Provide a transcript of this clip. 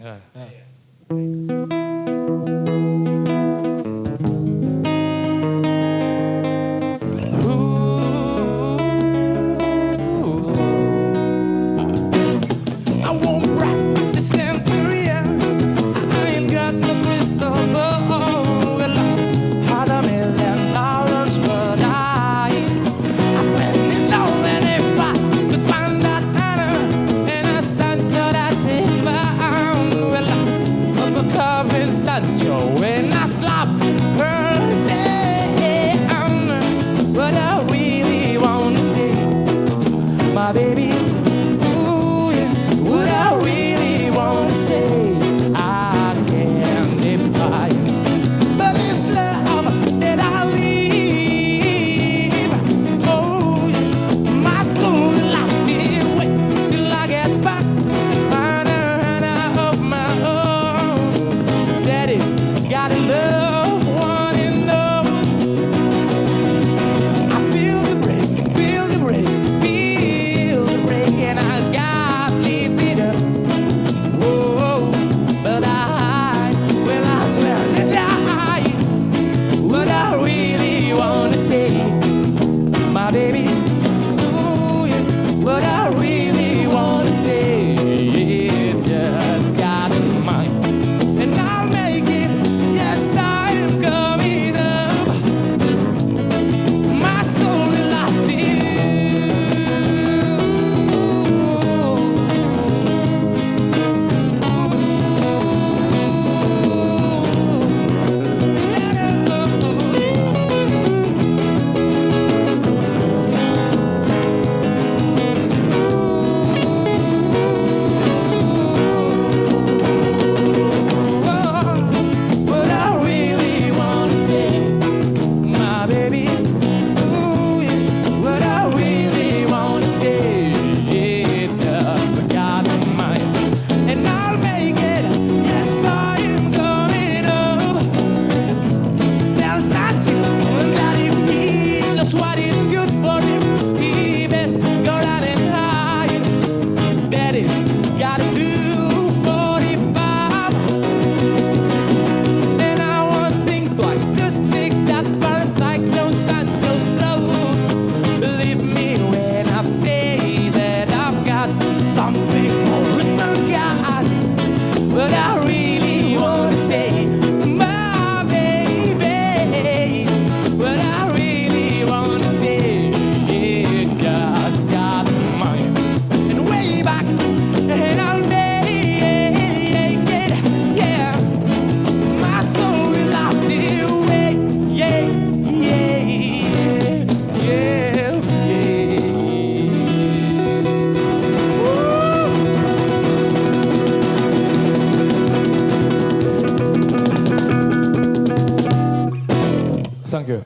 I won't rock the centurion. I ain't got no crystal ball. Well, I had $1 million, but I spent it all and if I could find that honor in a Sancho that's it bound. Well, I'm a carving Sancho when I slap her down. But I really wanna see my baby. What I really want to say, I can't define. But it's love that I leave. Oh, my soul will lock it away till I get back and find a hand of my own. Daddy's got a love one and all. I feel the break, feel the break, feel the break, and I got. My baby, ooh, yeah. What I really want to say, just got in mind, and I'll make it. Yes, I'm coming up. My soul will I what is good for him, he best go out and hide. Daddy's gotta do 45. And I want things twice, just stick that burns like no Sancho's throat. Believe me when I say that I've got something more in my guys. But I really want to say, my baby, but I really want to say, it just got mine. And way back, and I'll make it, yeah. My soul will lock it away, yeah, yeah, yeah, yeah. Thank you.